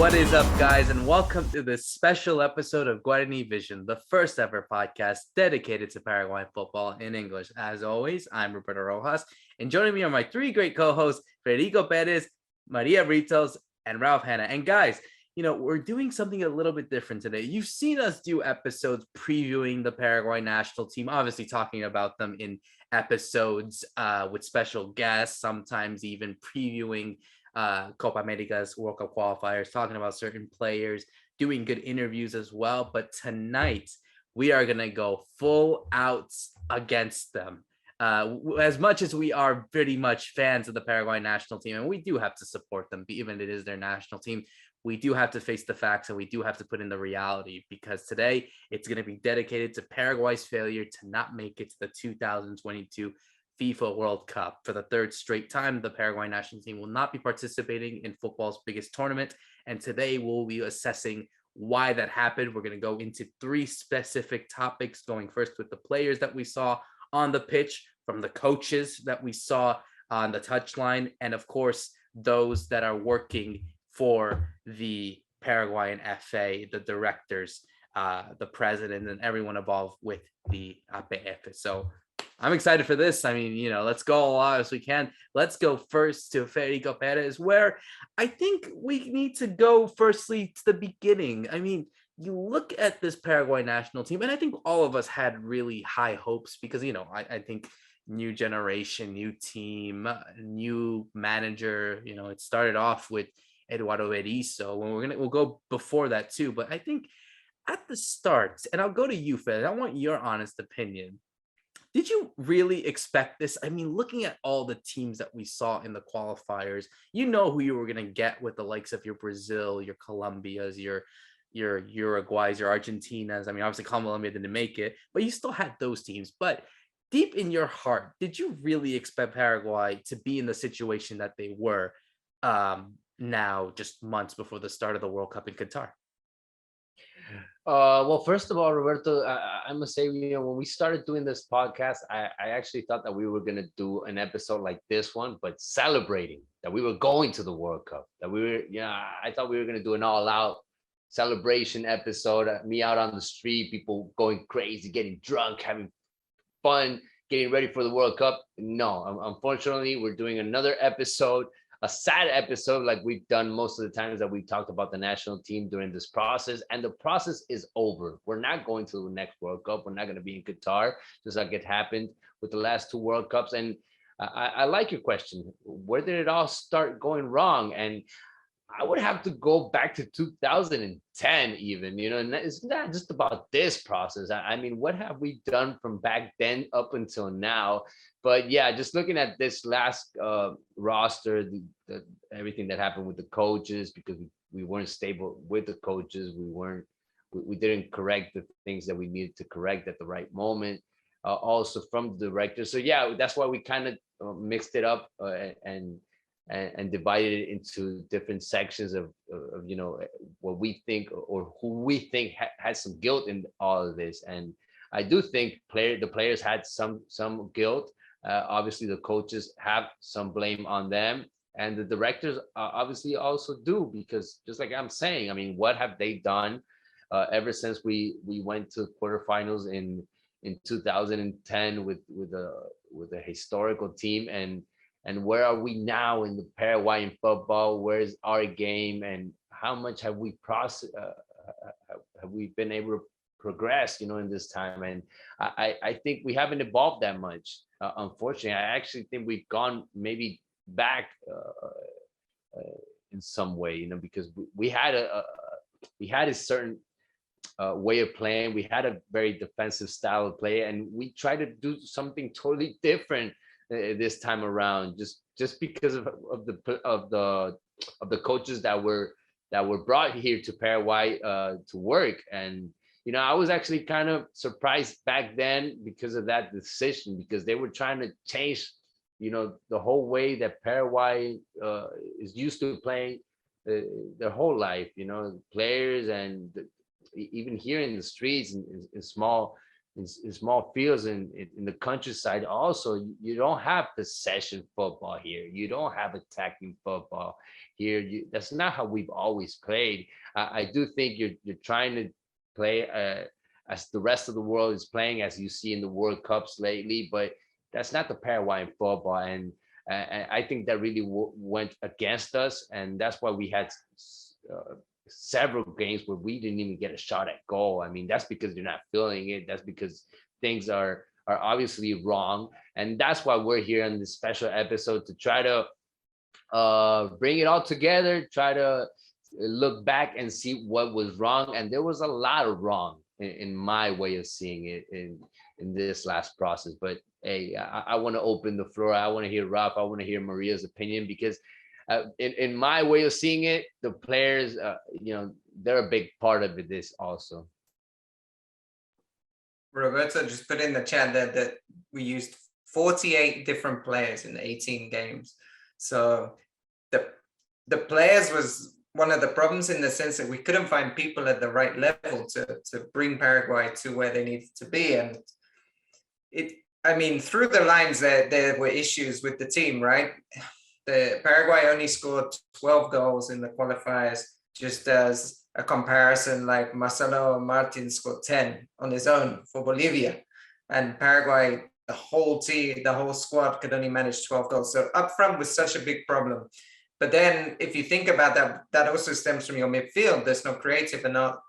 What is up, guys, and welcome to this special episode of Guarani Vision, the first ever podcast dedicated to Paraguayan football in English. As always, I'm Roberto Rojas, and joining me are my three great co-hosts, Fede Perez, Maria Britos, and Ralph Hanna. And guys, we're doing something a little bit different today. You've seen us do episodes previewing the Paraguay national team, obviously talking about them in episodes with special guests, sometimes even previewing Copa America's World Cup qualifiers, talking about certain players, doing good interviews as well. But tonight, we are going to go full out against them. As much as we are pretty much fans of the Paraguay national team, and we do have to support them, even if it is their national team, we do have to face the facts and we do have to put in the reality, because today it's going to be dedicated to Paraguay's failure to not make it to the 2022 FIFA World Cup. For the third straight time, the Paraguay national team will not be participating in football's biggest tournament. And today we'll be assessing why that happened. We're going to go into three specific topics, going first with the players that we saw on the pitch, from the coaches that we saw on the touchline, and of course, those that are working for the Paraguayan FA, the directors, the president, and everyone involved with the APF. So I'm excited for this. I mean, let's go as long as we can. Let's go first to Fede Perez, where I think we need to go firstly to the beginning. I mean, you look at this Paraguay national team, and I think all of us had really high hopes because, I think new generation, new team, new manager, it started off with Eduardo Berizzo, when we'll go before that too. But I think at the start, and I'll go to you, Fede, I want your honest opinion. Did you really expect this? I mean, looking at all the teams that we saw in the qualifiers, you know who you were going to get with the likes of your Brazil, your Colombias, your Uruguays, your Argentinas. I mean, obviously Colombia didn't make it, but you still had those teams. But deep in your heart, did you really expect Paraguay to be in the situation that they were now, just months before the start of the World Cup in Qatar? Well, first of all, Roberto, I must say, when we started doing this podcast, I actually thought that we were going to do an episode like this one, but celebrating that we were going to the World Cup, that we were, I thought we were going to do an all out celebration episode, me out on the street, people going crazy, getting drunk, having fun, getting ready for the World Cup. No, unfortunately, we're doing another episode, a sad episode, like we've done most of the times that we talked about the national team during this process. And the process is over. We're not going to the next World Cup. We're not going to be in Qatar, just like it happened with the last two World Cups. And I like your question. Where did it all start going wrong? And I would have to go back to 2010 even, and it's not just about this process. I mean, what have we done from back then up until now? But yeah, just looking at this last roster, everything that happened with the coaches, because we weren't stable with the coaches. We didn't correct the things that we needed to correct at the right moment. Also from the director. So yeah, that's why we kind of mixed it up and divided it into different sections of what we think or who we think has some guilt in all of this. And I do think the players had some guilt. Obviously, the coaches have some blame on them, and the directors obviously also do, because just like I'm saying, I mean, what have they done ever since we went to quarterfinals in 2010 with a historical team, and where are we now in the Paraguayan football? Where's our game, and how much have we have we been able to progress, in this time? And I think we haven't evolved that much. Unfortunately, I actually think we've gone maybe back in some way, because we had a certain way of playing. We had a very defensive style of play, and we tried to do something totally different this time around, just because of the coaches that were brought here to Paraguay to work. And I was actually kind of surprised back then because of that decision, because they were trying to change the whole way that Paraguay is used to playing their whole life, players, and even here in the streets, in small in small fields in the countryside. Also, you don't have possession football here. You don't have attacking football here. That's not how we've always played. I do think you're trying to play as the rest of the world is playing, as you see in the World Cups lately, but that's not the Paraguayan football. And I think that really went against us, and that's why we had several games where we didn't even get a shot at goal. I mean, that's because they're not feeling it. That's because things are obviously wrong, and that's why we're here in this special episode to try to bring it all together, try to look back and see what was wrong. And there was a lot of wrong in my way of seeing it in this last process. But hey, I want to open the floor. I want to hear Rob. I want to hear Maria's opinion, because in my way of seeing it, the players, they're a big part of this also. Roberto just put in the chat that we used 48 different players in 18 games. So the players was one of the problems, in the sense that we couldn't find people at the right level to bring Paraguay to where they needed to be. And through the lines there were issues with the team, right? The Paraguay only scored 12 goals in the qualifiers. Just as a comparison, like Marcelo Martin scored 10 on his own for Bolivia, and Paraguay, the whole team, the whole squad could only manage 12 goals. So up front was such a big problem. But then if you think about that, that also stems from your midfield. There's no creative enough.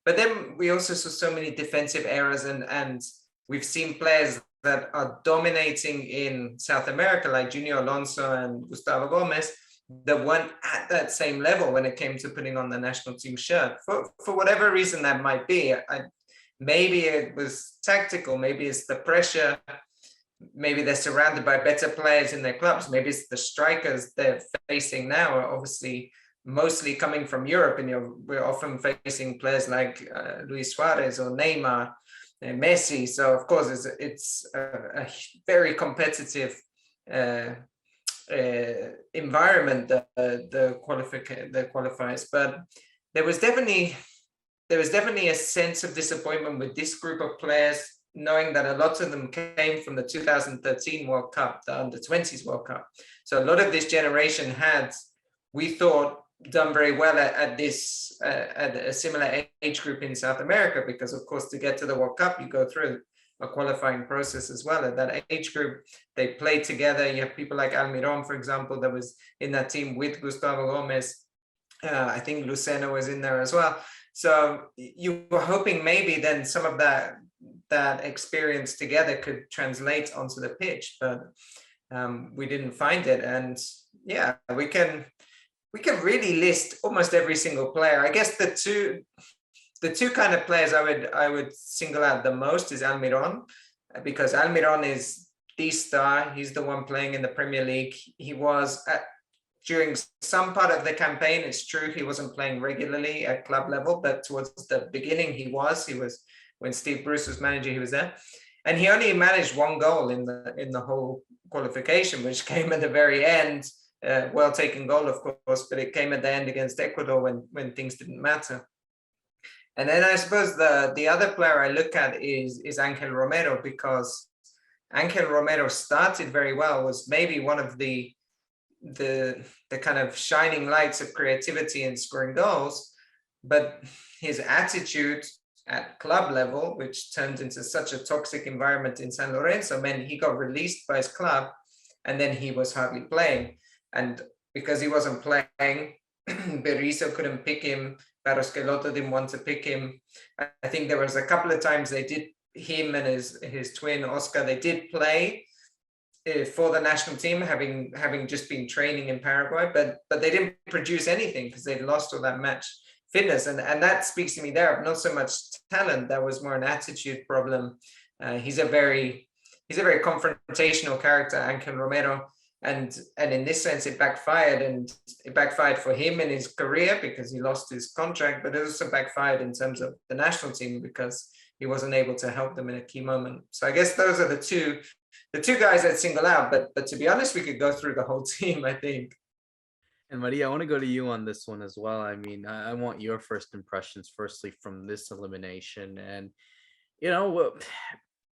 But then we also saw so many defensive errors, and we've seen players that are dominating in South America, like Junior Alonso and Gustavo Gomez, that weren't at that same level when it came to putting on the national team shirt. For whatever reason that might be. Maybe it was tactical, maybe it's the pressure, maybe they're surrounded by better players in their clubs, maybe it's the strikers they're facing now are obviously mostly coming from Europe, and we're often facing players like Luis Suarez or Neymar and Messi. So of course it's a very competitive environment, the qualifiers. But there was definitely a sense of disappointment with this group of players, knowing that a lot of them came from the 2013 World Cup, the Under-20s World Cup. So a lot of this generation had, we thought, done very well at a similar age group in South America, because of course to get to the World Cup you go through a qualifying process as well. At that age group, they played together. You have people like Almiron, for example, that was in that team with Gustavo Gomez. I think Lucena was in there as well. So you were hoping maybe then some of that experience together could translate onto the pitch, but we didn't find it. And yeah, we can really list almost every single player. I guess the two kind of players I would single out the most is Almiron, because Almiron is the star. He's the one playing in the Premier League. He was during some part of the campaign, it's true, he wasn't playing regularly at club level, but towards the beginning he was when Steve Bruce was manager, he was there. And he only managed one goal in the whole qualification, which came at the very end. Well taken goal, of course, but it came at the end against Ecuador when things didn't matter. And then I suppose the other player I look at is Angel Romero, because Angel Romero started very well, was maybe one of the kind of shining lights of creativity and scoring goals, but his attitude at club level, which turned into such a toxic environment in San Lorenzo, meant he got released by his club, and then he was hardly playing. And because he wasn't playing, Berizzo couldn't pick him. Barros Schelotto didn't want to pick him. I think there was a couple of times they did, him and his twin Oscar, they did play for the national team, having just been training in Paraguay, but they didn't produce anything because they'd lost all that match fitness, and that speaks to me there of not so much talent. That was more an attitude problem. He's a very confrontational character, Angel Romero, and in this sense it backfired, and it backfired for him in his career because he lost his contract, but it also backfired in terms of the national team because he wasn't able to help them in a key moment. So I guess those are the two guys I'd single out, but to be honest, we could go through the whole team, I think. And Maria, I want to go to you on this one as well. I mean, I want your first impressions, firstly, from this elimination. And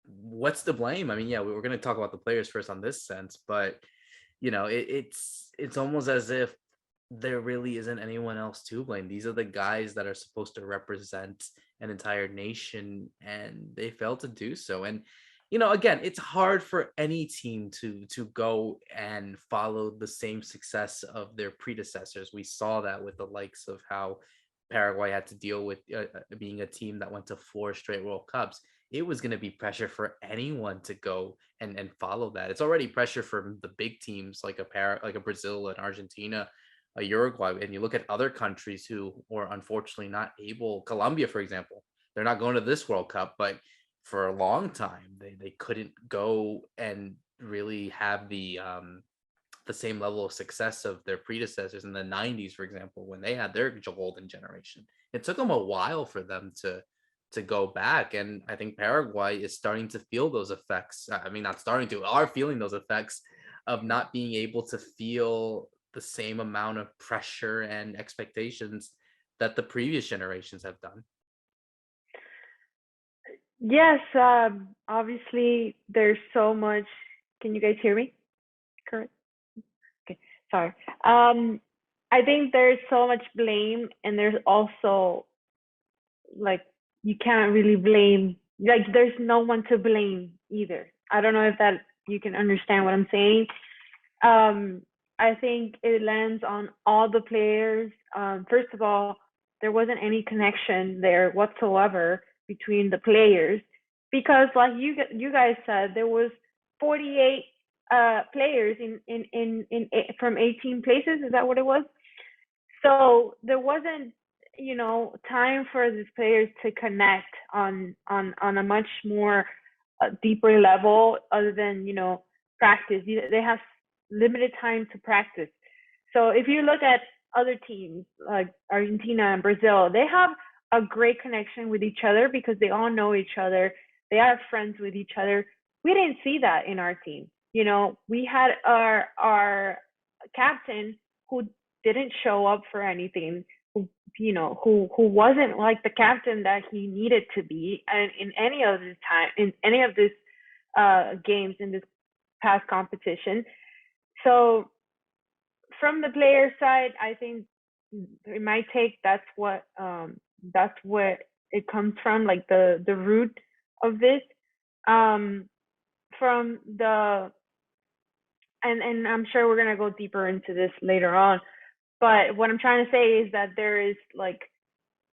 What's to blame? I mean, yeah, we're going to talk about the players first on this sense, but it's almost as if there really isn't anyone else to blame. These are the guys that are supposed to represent an entire nation, and they failed to do so. And again, it's hard for any team to go and follow the same success of their predecessors. We saw that with the likes of how Paraguay had to deal with being a team that went to 4 straight World Cups. It was going to be pressure for anyone to go and follow that. It's already pressure for the big teams like a Brazil and Argentina, a Uruguay, and you look at other countries who were unfortunately not able. Colombia, for example, they're not going to this World Cup, but for a long time they couldn't go and really have the same level of success of their predecessors in the 90s, for example, when they had their golden generation. It took them a while for them to go back. And I think Paraguay is starting to feel those effects. I mean, not starting to, are feeling those effects of not being able to feel the same amount of pressure and expectations that the previous generations have done. Yes, obviously there's so much. Can you guys hear me? Correct. Okay, sorry. I think there's so much blame, and there's also like you can't really blame. Like there's no one to blame either. I don't know if that you can understand what I'm saying. I think it lands on all the players. First of all, there wasn't any connection there whatsoever between the players because, like you guys said, there was 48 players in from 18 places. Is that what it was? So there wasn't time for these players to connect on a much more deeper level other than practice. They have limited time to practice. So if you look at other teams like Argentina and Brazil, they have a great connection with each other because they all know each other. They are friends with each other. We didn't see that in our team. We had our captain who didn't show up for anything, who wasn't like the captain that he needed to be, and in any of this games in this past competition. So from the player side, I think in my take, that's what it comes from, like the root of this. From the and I'm sure we're gonna go deeper into this later on. But what I'm trying to say is that there is like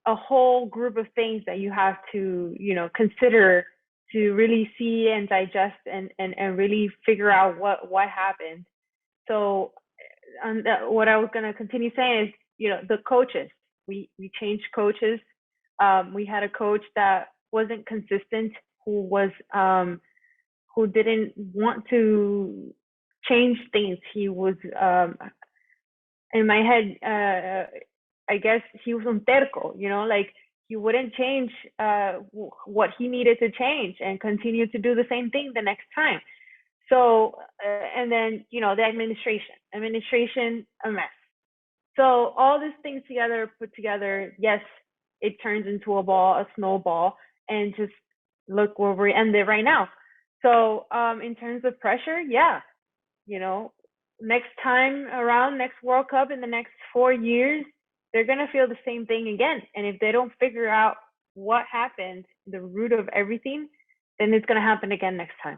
a whole group of things that you have to, consider to really see and digest and really figure out what happened. So what I was going to continue saying is, the coaches, we changed coaches. We had a coach that wasn't consistent, who didn't want to change things. He was, in my head, I guess he was un terco, like he wouldn't change what he needed to change and continue to do the same thing the next time. So, and then, the administration, a mess. So all these things put together, yes, it turns into a snowball, and just look where we ended right now. So in terms of pressure, yeah, next time around, next World Cup in the next 4 years, they're going to feel the same thing again. And if they don't figure out what happened, the root of everything, then it's going to happen again next time.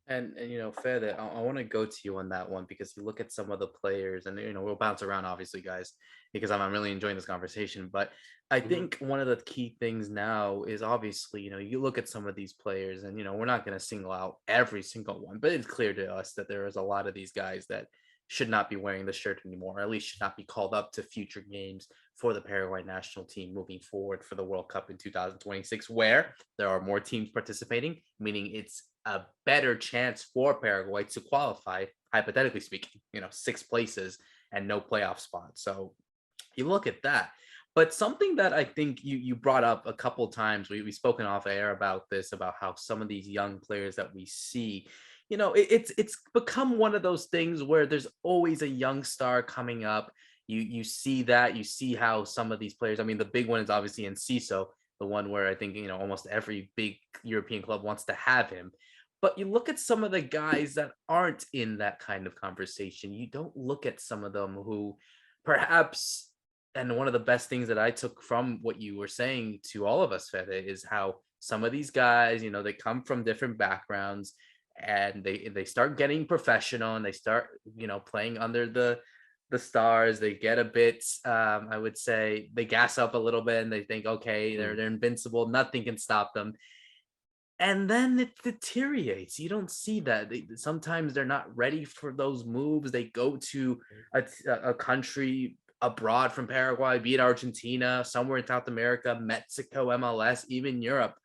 And Fede, I want to go to you on that one, because you look at some of the players, and we'll bounce around, obviously, guys, because I'm really enjoying this conversation. But I think one of the key things now is, obviously, you look at some of these players, and we're not going to single out every single one, but it's clear to us that there is a lot of these guys that should not be wearing the shirt anymore, or at least should not be called up to future games for the Paraguay national team moving forward for the World Cup in 2026, where there are more teams participating, meaning it's a better chance for Paraguay to qualify, hypothetically speaking, 6 places and no playoff spot. So you look at that. But something that I think you brought up a couple of times, we've spoken off air about this, about how some of these young players that we see, it's become one of those things where there's always a young star coming up. You see that, you see how some of these players, I mean, the big one is obviously Enciso, the one where I think, almost every big European club wants to have him. But you look at some of the guys that aren't in that kind of conversation. You don't look at some of them who perhaps, and one of the best things that I took from what you were saying to all of us, Fede, is how some of these guys, they come from different backgrounds and they start getting professional and they start, playing under the stars. They get a bit, I would say, they gas up a little bit and they think, okay, they're invincible. Nothing can stop them. And then it deteriorates. You don't see that. Sometimes they're not ready for those moves. They go to a country abroad from Paraguay, be it Argentina, somewhere in South America, Mexico, MLS, even Europe,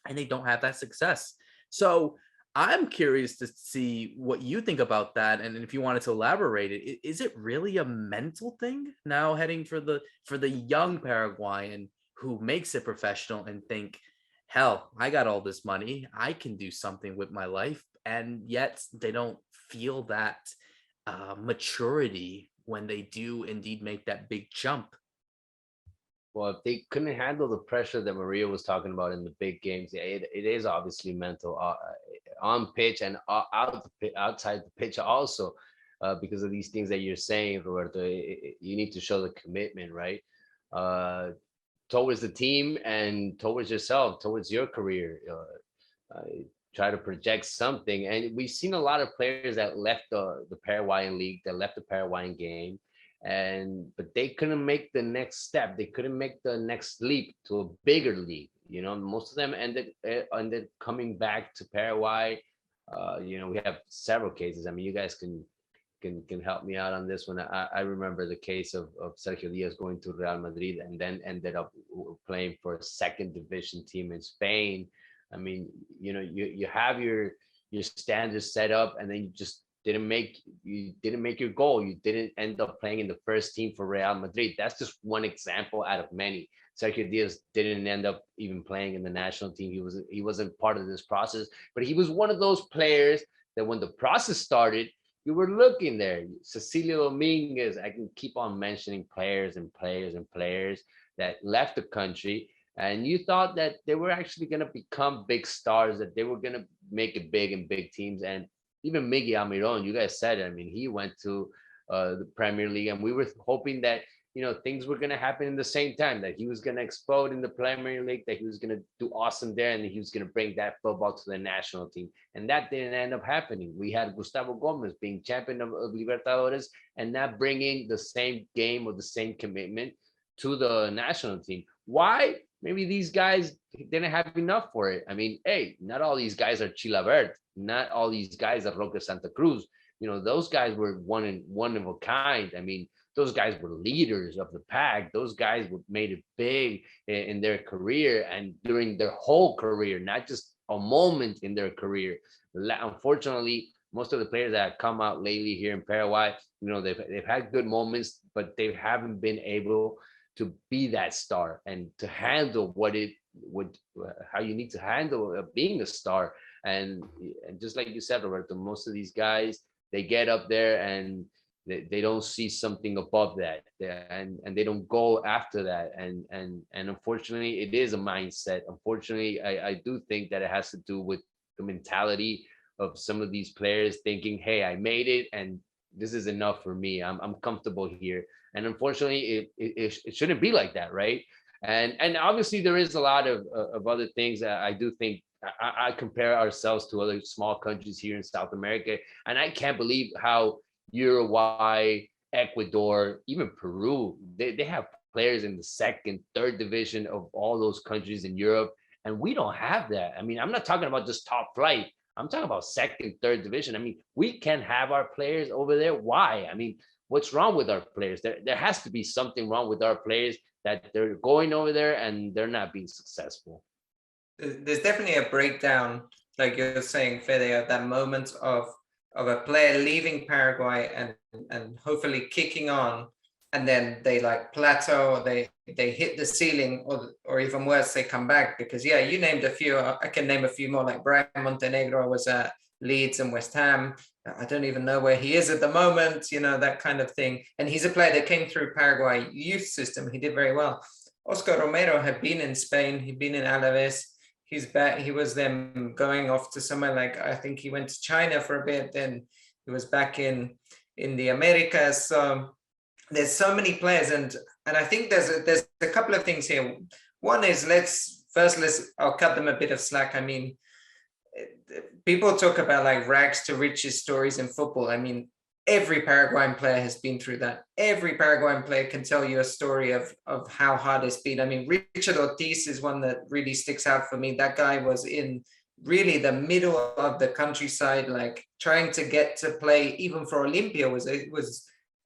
and they don't have that success. So I'm curious to see what you think about that, and if you wanted to elaborate it. Is it really a mental thing now, heading for the young Paraguayan who makes it professional and think, hell, I got all this money, I can do something with my life, and yet they don't feel that maturity when they do indeed make that big jump? Well, if they couldn't handle the pressure that Maria was talking about in the big games, it is obviously mental, on pitch and outside the pitch also, because of these things that you're saying, Roberto. You need to show the commitment, right? Towards the team and towards yourself, towards your career. Try to project something. And we've seen a lot of players that left the Paraguayan league, that left the Paraguayan game, but they couldn't make the next step. They couldn't make the next leap to a bigger league. Most of them ended coming back to Paraguay. We have several cases. I mean, you guys can help me out on this one. I remember the case of Sergio Diaz going to Real Madrid and then ended up playing for a second division team in Spain. I mean, you have your standards set up, and then you just didn't make your goal. You didn't end up playing in the first team for Real Madrid. That's just one example out of many. Sergio Diaz didn't end up even playing in the national team. He wasn't part of this process, but he was one of those players that when the process started, you were looking there. Cecilio Dominguez, I can keep on mentioning players and players and players that left the country, and you thought that they were actually going to become big stars, that they were going to make it big in big teams. And even Miguel Almiron, you guys said it. I mean, he went to the Premier League, and we were hoping that things were going to happen in the same time, that he was going to explode in the Premier League, that he was going to do awesome there, and he was going to bring that football to the national team. And that didn't end up happening. We had Gustavo Gomez being champion of Libertadores and not bringing the same game or the same commitment to the national team. Why? Maybe these guys didn't have enough for it. I mean, hey, not all these guys are Chilabert. Not all these guys are Roque Santa Cruz. Those guys were one of a kind. I mean, those guys were leaders of the pack. Those guys made it big in their career and during their whole career, not just a moment in their career. Unfortunately, most of the players that have come out lately here in Paraguay, they've had good moments, but they haven't been able to be that star and to handle how you need to handle being a star. And just like you said, Roberto, most of these guys, they get up there and they don't see something above that, and they don't go after that. And unfortunately, it is a mindset. Unfortunately, I do think that it has to do with the mentality of some of these players thinking, hey, I made it and this is enough for me. I'm comfortable here. And unfortunately, it shouldn't be like that, right? And obviously there is a lot of other things that I do think. I compare ourselves to other small countries here in South America, and I can't believe how Uruguay, Ecuador, even Peru, they have players in the second, third division of all those countries in Europe, and we don't have that. I mean, I'm not talking about just top flight. I'm talking about second, third division. I mean, we can have our players over there. Why? I mean, what's wrong with our players? There has to be something wrong with our players that they're going over there and they're not being successful. There's definitely a breakdown, like you're saying, Fede, at that moment of a player leaving Paraguay and hopefully kicking on, and then they like plateau, or they hit the ceiling, or even worse, they come back. Because you named a few. I can name a few more, like Brian Montenegro was at Leeds and West Ham. I don't even know where he is at the moment, that kind of thing. And he's a player that came through Paraguay youth system. He did very well. Oscar Romero had been in Spain. He'd been in Alaves. He's back. He was then going off to somewhere like, I think he went to China for a bit. Then he was back in the Americas. So there's so many players, and I think there's a couple of things here. One is I'll cut them a bit of slack. I mean, people talk about like rags to riches stories in football. I mean, every Paraguayan player has been through that. Every Paraguayan player can tell you a story of how hard it's been. I mean, Richard Ortiz is one that really sticks out for me. That guy was in really the middle of the countryside, like trying to get to play even for Olympia was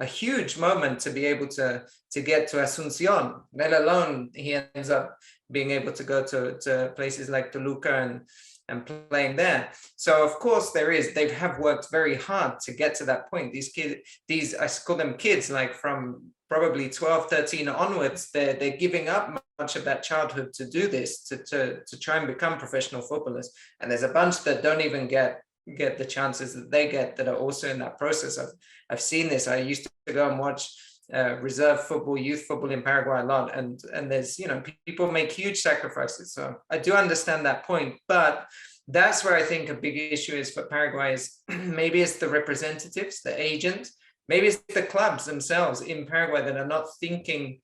a huge moment to be able to get to Asuncion, let alone he ends up being able to go to places like Toluca and playing there. So of course they have worked very hard to get to that point. These kids, I call them kids, like from probably 12, 13 onwards, they're giving up much of that childhood to do this, to try and become professional footballers. And there's a bunch that don't even get the chances that they get, that are also in that process. I've seen this. I used to go and watch reserve football, youth football in Paraguay a lot, and there's, you know, people make huge sacrifices. So I do understand that point, but that's where I think a big issue is for Paraguay is maybe it's the representatives, the agent, maybe it's the clubs themselves in Paraguay that are not thinking.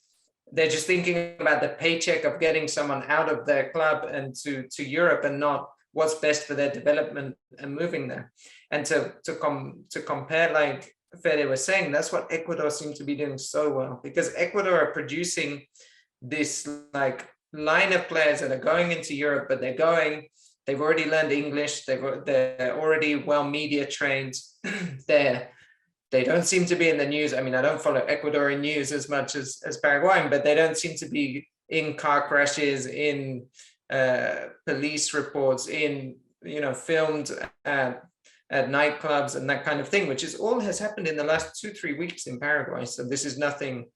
They're just thinking about the paycheck of getting someone out of their club and to Europe, and not what's best for their development and moving there. And to compare, like Fede was saying, that's what Ecuador seems to be doing so well, because Ecuador are producing this like line of players that are going into Europe, but they've already learned English, they're already well media trained. They don't seem to be in the news. I mean, I don't follow Ecuadorian news as much as Paraguayan, but they don't seem to be in car crashes, in police reports, in, you know, filmed at nightclubs and that kind of thing, which is all has happened in the last 2-3 weeks in Paraguay. So this is nothing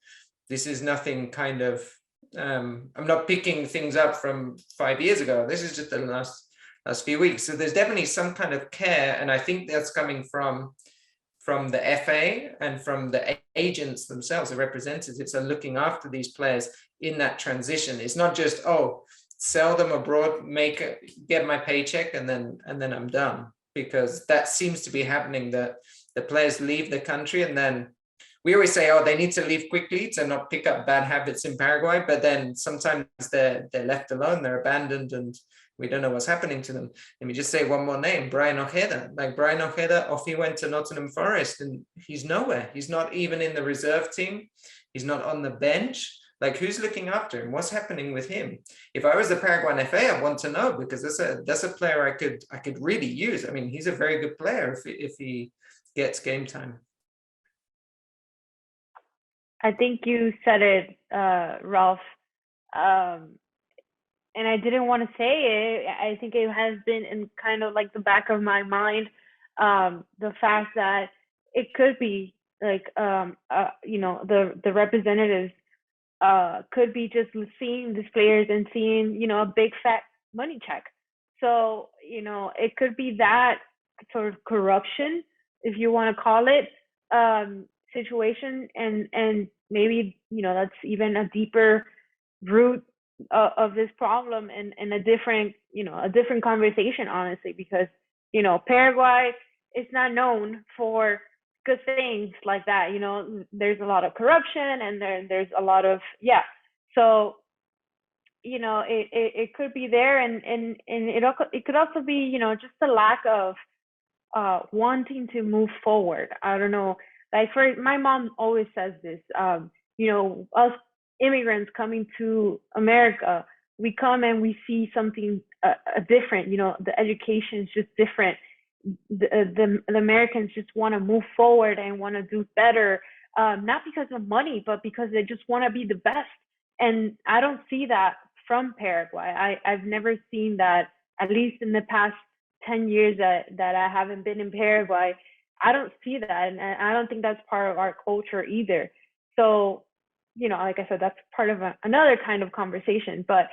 kind of I'm not picking things up from 5 years ago. This is just the last few weeks. So there's definitely some kind of care, and I think that's coming from the FA and from the agents themselves. The representatives are looking after these players in that transition. It's not just, oh, sell them abroad, get my paycheck, and then I'm done. Because that seems to be happening, that the players leave the country, and then we always say, oh, they need to leave quickly to not pick up bad habits in Paraguay, but then sometimes they're left alone, they're abandoned, and we don't know what's happening to them. Let me just say one more name, Brian Ojeda. Like Brian Ojeda, off he went to Nottingham Forest, and he's nowhere. He's not even in the reserve team. He's not on the bench. Like, who's looking after him? What's happening with him? If I was the Paraguayan FA, I want to know, because that's a player I could really use. I mean, he's a very good player if he gets game time. I think you said it, Ralph. And I didn't want to say it. I think it has been in kind of like the back of my mind, the fact that it could be like, you know, the representatives could be just seeing these players and seeing, you know, a big fat money check. So, you know, it could be that sort of corruption, if you want to call it, situation, and maybe, you know, that's even a deeper root of this problem, and a different conversation, honestly, because, you know, Paraguay is not known for good things like that. You know, there's a lot of corruption, and there's a lot of, so, you know, it could be there, and it could also be, you know, just the lack of wanting to move forward. I don't know, like, for my mom always says this, you know, us immigrants coming to America, we come and we see something different. You know, the education is just different. The Americans just want to move forward and want to do better, not because of money, but because they just want to be the best. And I don't see that from Paraguay. I've never seen that, at least in the past 10 years that I haven't been in Paraguay. I don't see that, and I don't think that's part of our culture either. So, you know, like I said, that's part of another kind of conversation, but,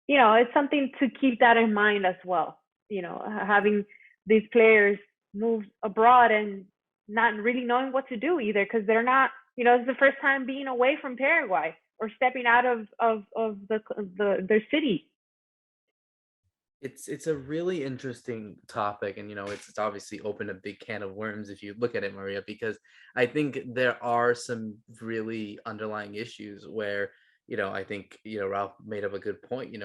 you know, it's something to keep that in mind as well. You know, having these players move abroad and not really knowing what to do either, because they're not, you know, it's the first time being away from Paraguay. or stepping out of their city. It's a really interesting topic, and it's obviously opened a big can of worms if you look at it, Maria, because I think there are some really underlying issues where I think Ralph made up a good point.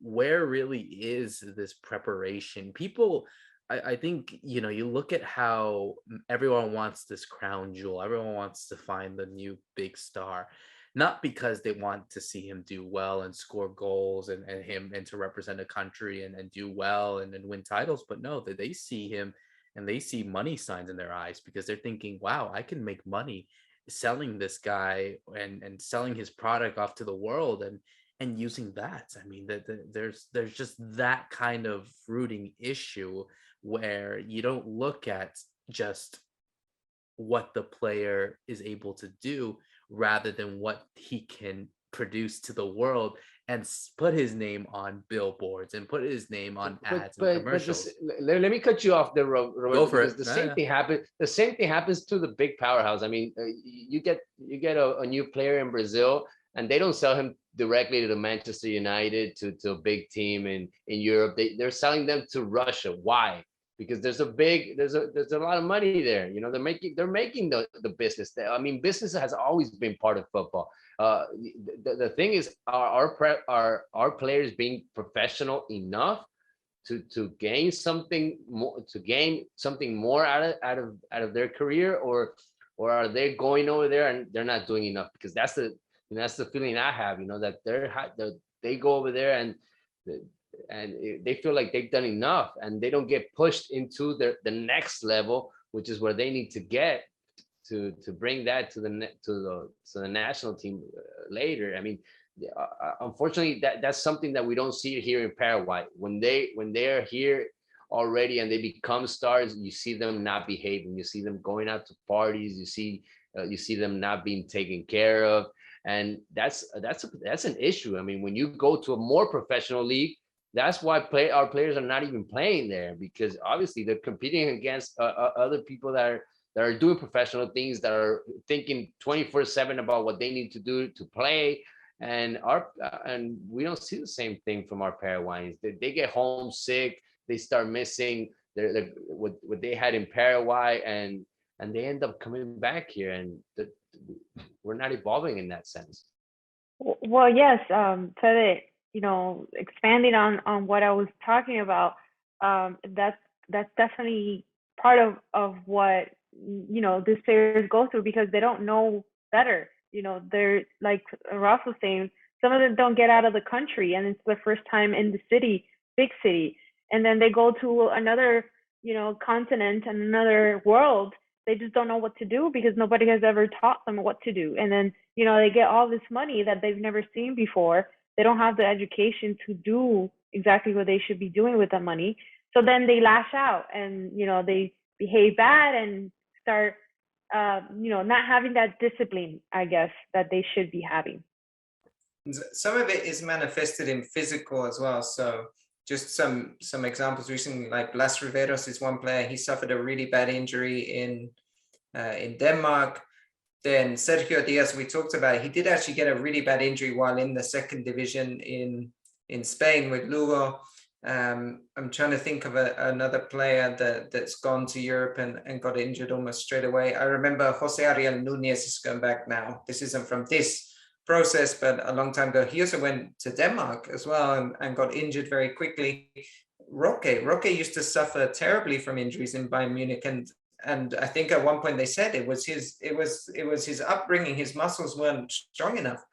Where really is this preparation? People, I think you look at how everyone wants this crown jewel, everyone wants to find the new big star, not because they want to see him do well and score goals and to represent a country and do well and win titles, but no, that they see him and they see money signs in their eyes because they're thinking, wow, I can make money selling this guy and selling his product off to the world and using that. I mean, there's just that kind of rooting issue where you don't look at just what the player is able to do rather than what he can produce to the world and put his name on billboards and put his name on ads and commercials. Let me cut you off there, Roberto. Go for it. The same thing happens. The same thing happens to the big powerhouse. I mean, you get a new player in Brazil, and they don't sell him directly to the Manchester United to a big team in Europe. They're selling them to Russia. Why? Because there's a lot of money there. They're making the business. I mean, business has always been part of football. The thing is, our players being professional enough to gain something more out of their career, or are they going over there and they're not doing enough? Because that's the feeling I have. That they go over there and they feel like they've done enough, and they don't get pushed into the next level, which is where they need to get to bring that to the national team later. I mean, unfortunately, that's something that we don't see here in Paraguay. When they are here already and they become stars, you see them not behaving. You see them going out to parties. You see them not being taken care of, and that's an issue. I mean, when you go to a more professional league, that's why our players are not even playing there, because obviously they're competing against other people that are doing professional things, that are thinking 24/7 about what they need to do to play. And we don't see the same thing from our Paraguayans. They get homesick, they start missing what they had in Paraguay, and they end up coming back here, and we're not evolving in that sense. Well, yes, Fede, expanding on what I was talking about, that's definitely part of what these players go through, because they don't know better. They're, like Ross was saying, some of them don't get out of the country, and it's their first time in the big city, and then they go to another continent and another world. They just don't know what to do because nobody has ever taught them what to do. And then they get all this money that they've never seen before. They don't have the education to do exactly what they should be doing with the money. So then they lash out, and they behave bad and start not having that discipline, I guess, that they should be having. Some of it is manifested in physical as well. So just some examples recently, like Blas Riveros is one player. He suffered a really bad injury in Denmark. Then Sergio Diaz, we talked about, he did actually get a really bad injury while in the second division in Spain with Lugo. I'm trying to think of another player that's gone to Europe and got injured almost straight away. I remember Jose Ariel Nunez is going back now. This isn't from this process, but a long time ago. He also went to Denmark as well and got injured very quickly. Roque used to suffer terribly from injuries in Bayern Munich, and I think at one point they said it was his upbringing. His muscles weren't strong enough.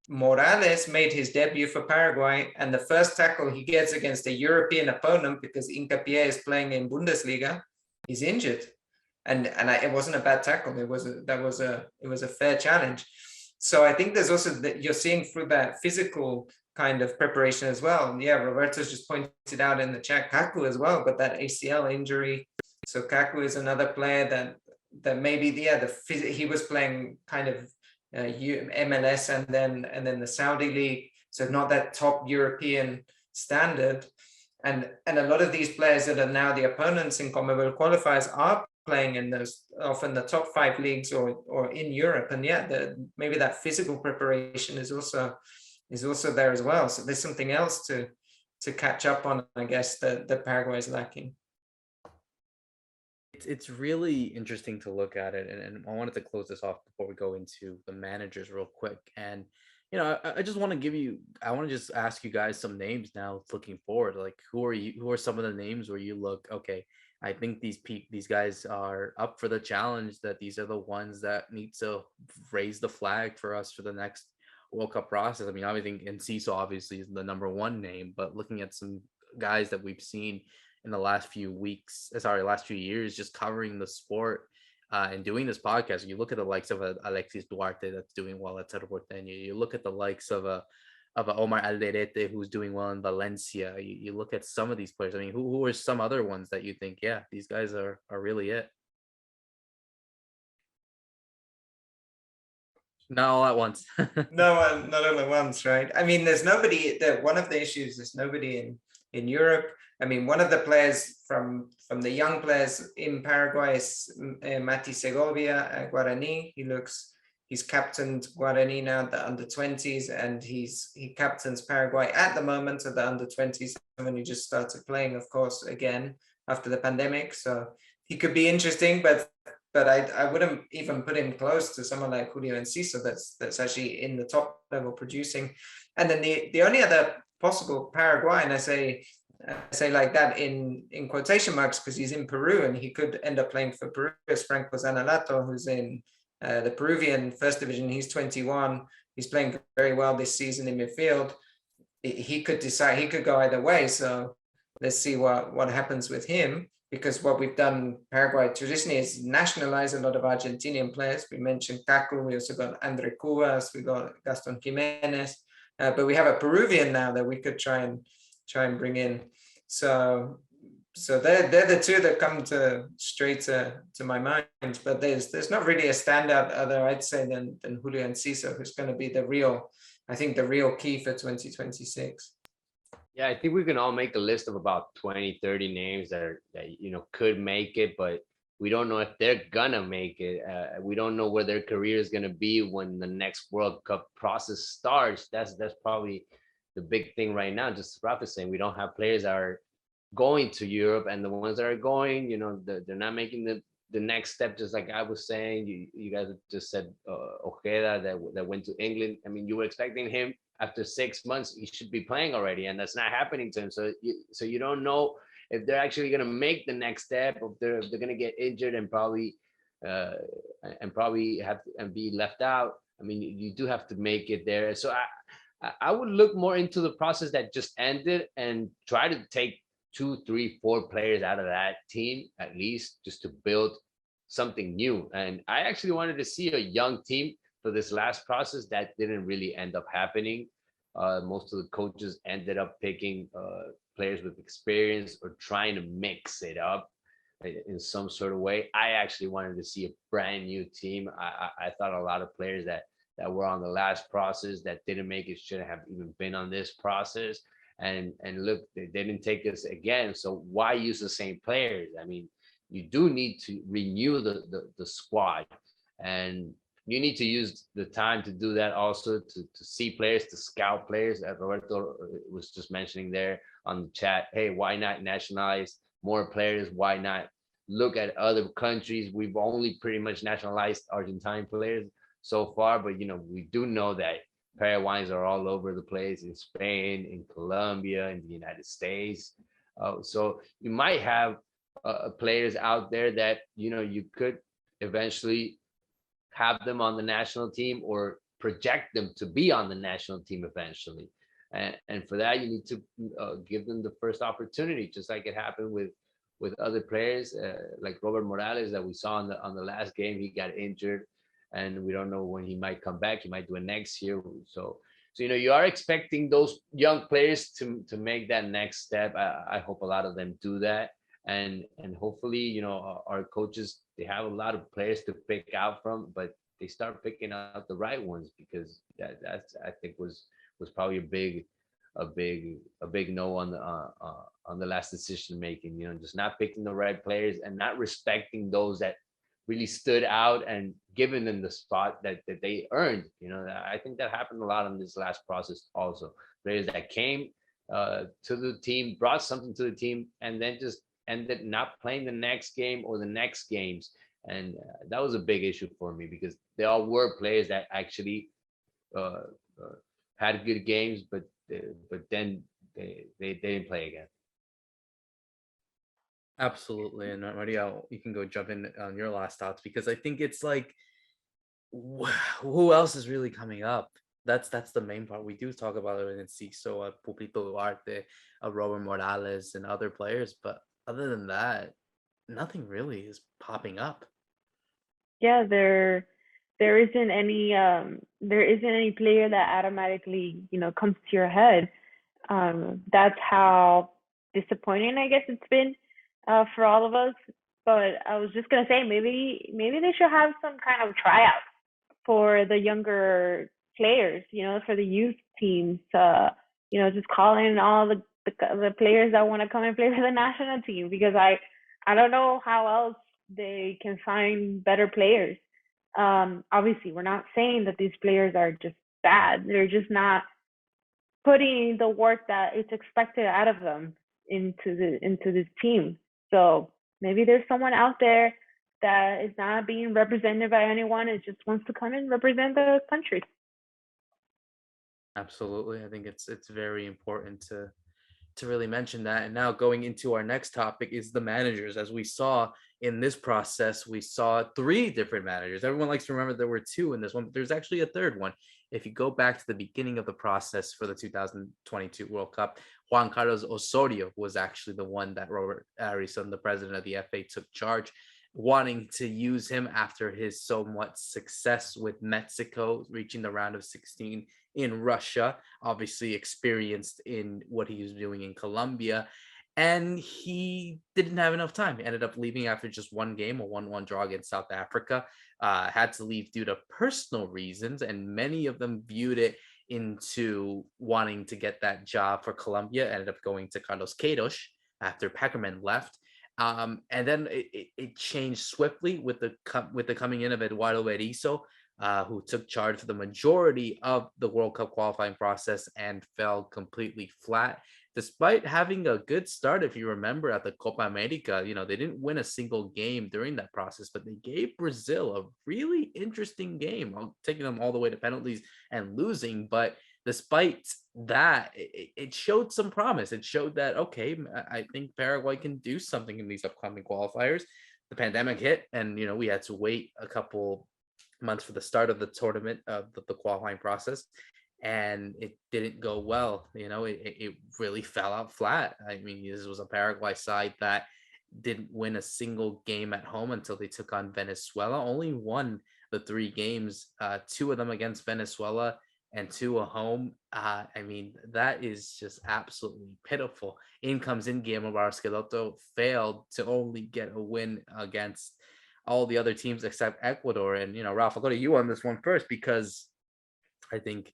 Morales made his debut for Paraguay, and the first tackle he gets against a European opponent, because Hincapié is playing in Bundesliga, he's injured, and it wasn't a bad tackle. It was a fair challenge. So I think there's also that you're seeing through that physical kind of preparation as well. And yeah, Roberto's just pointed out in the chat, Kaku as well, but that ACL injury. So Kaku is another player that maybe he was playing kind of MLS and then the Saudi league, so not that top European standard. And a lot of these players that are now the opponents in CONMEBOL qualifiers are playing in those often the top 5 leagues or in Europe. And yeah, maybe that physical preparation is also there as well. So there's something else to catch up on, I guess, that Paraguay is lacking. It's really interesting to look at it, and I wanted to close this off before we go into the managers real quick. And I just want to just ask you guys some names now looking forward. Like, who are some of the names where you look, okay, I think these guys are up for the challenge, that these are the ones that need to raise the flag for us for the next World Cup process. I mean, I think Enciso obviously is the number one name, but looking at some guys that we've seen in the last few years, just covering the sport and doing this podcast, you look at the likes of Alexis Duarte that's doing well at Cerro Porteño. You look at the likes of a Omar Alderete who's doing well in Valencia. You look at some of these players. I mean, who are some other ones that you think, yeah, these guys are really it? Not all at once. No, not all at once, right? I mean, there's nobody. One of the issues is nobody in Europe. I mean, one of the players from the young players in Paraguay is Mati Segovia at Guarani. He's captained Guarani now at the under-20s, and he captains Paraguay at the moment at the under-20s, when he just started playing, of course, again after the pandemic. So he could be interesting, but I wouldn't even put him close to someone like Julio Enciso that's actually in the top level producing. And then the only other possible Paraguayan, I say like that in quotation marks, because he's in Peru and he could end up playing for Peru, is Franco Zanalato, who's in the Peruvian first division. He's 21. He's playing very well this season in midfield. He could decide, he could go either way. So let's see what happens with him, because what we've done, Paraguay traditionally, is nationalize a lot of Argentinian players. We mentioned Cacu, we also got Andre Cubas, we got Gaston Jimenez, but we have a Peruvian now that we could try and bring in. So they're the two that come straight to my mind. But there's not really a standout other, I'd say, than Julio Enciso, who's going to be the real key for 2026. Yeah, I think we can all make a list of about 20, 30 names that could make it, but we don't know if they're gonna make it. We don't know where their career is gonna be when the next World Cup process starts. That's probably the big thing right now. Just as Rafa saying, we don't have players that are going to Europe, and the ones that are going, they're not making the next step. Just like I was saying, you guys just said Ojeda that went to England. I mean, you were expecting him after 6 months, he should be playing already, and that's not happening to him. So you don't know if they're actually going to make the next step, or if they're going to get injured and probably have to be left out. I mean, you do have to make it there. So I would look more into the process that just ended and try to take 2, 3, 4 players out of that team at least, just to build something new. And I actually wanted to see a young team for this last process. That didn't really end up happening. Most of the coaches ended up picking players with experience or trying to mix it up in some sort of way. I actually wanted to see a brand new team. I thought a lot of players that were on the last process that didn't make it shouldn't have even been on this process. And look, they didn't take us again. So why use the same players? I mean, you do need to renew the squad, and you need to use the time to do that also, to see players, to scout players. As Roberto was just mentioning there on the chat, hey, why not nationalize more players? Why not look at other countries? We've only pretty much nationalized Argentine players so far, but we do know that Paraguayans are all over the place, in Spain, in Colombia, in the United States. So you might have players out there that you could eventually have them on the national team, or project them to be on the national team eventually. And for that, you need to give them the first opportunity, just like it happened with other players, like Robert Morales that we saw on the last game. He got injured, and we don't know when he might come back. He might do it next year. So you are expecting those young players to make that next step. I hope a lot of them do that, and hopefully our coaches, they have a lot of players to pick out from, but they start picking out the right ones, because that's I think was probably a big big no on the last decision making. Just not picking the right players and not respecting those that really stood out and giving them the spot that they earned. I think that happened a lot in this last process also. Players that came to the team, brought something to the team, and then just ended not playing the next game or the next games. And that was a big issue for me, because they all were players that actually had good games, but then they didn't play again. Absolutely. And Maria, you can go jump in on your last thoughts, because I think it's like, who else is really coming up? That's the main part. We do talk about it in Ciso, Pupito Duarte, Robert Morales, and other players, but other than that, nothing really is popping up. Yeah, there isn't any player that automatically comes to your head. That's how disappointing I guess it's been for all of us. But I was just gonna say, maybe they should have some kind of tryout for the younger players, for the youth teams. Just calling all the players that want to come and play for the national team, because I don't know how else they can find better players. Obviously, we're not saying that these players are just bad. They're just not putting the work that it's expected out of them into this team. So maybe there's someone out there that is not being represented by anyone and just wants to come and represent the country. Absolutely. I think it's very important to really mention that. And now going into our next topic is the managers. As we saw in this process, we saw 3 different managers. Everyone likes to remember there were 2 in this one, but there's actually a third one. If you go back to the beginning of the process for the 2022 World Cup, Juan Carlos Osorio was actually the one that Robert Harrison, the president of the FA, took charge, wanting to use him after his somewhat success with Mexico, reaching the round of 16 in Russia, obviously experienced in what he was doing in Colombia. And he didn't have enough time. He ended up leaving after just one game, a 1-1 draw against South Africa. Had to leave due to personal reasons, and many of them viewed it into wanting to get that job for Colombia. Ended up going to Carlos Queiroz after Peckerman left. And then it changed swiftly with the coming in of Eduardo Berizzo, who took charge for the majority of the World Cup qualifying process and fell completely flat. Despite having a good start, if you remember, at the Copa America, they didn't win a single game during that process, but they gave Brazil a really interesting game, taking them all the way to penalties and losing. But despite that, it showed some promise. It showed that, okay, I think Paraguay can do something in these upcoming qualifiers. The pandemic hit, and we had to wait a couple months for the start of the tournament, of the qualifying process, and it didn't go well. It really fell out flat. I mean, this was a Paraguay side that didn't win a single game at home until they took on Venezuela. Only won the 3 games, 2 of them against Venezuela and 2 at home. I mean, that is just absolutely pitiful. In comes Guillermo Barros-Schelotto, failed to only get a win against all the other teams except Ecuador. And, Ralph, I'll go to you on this one first, because I think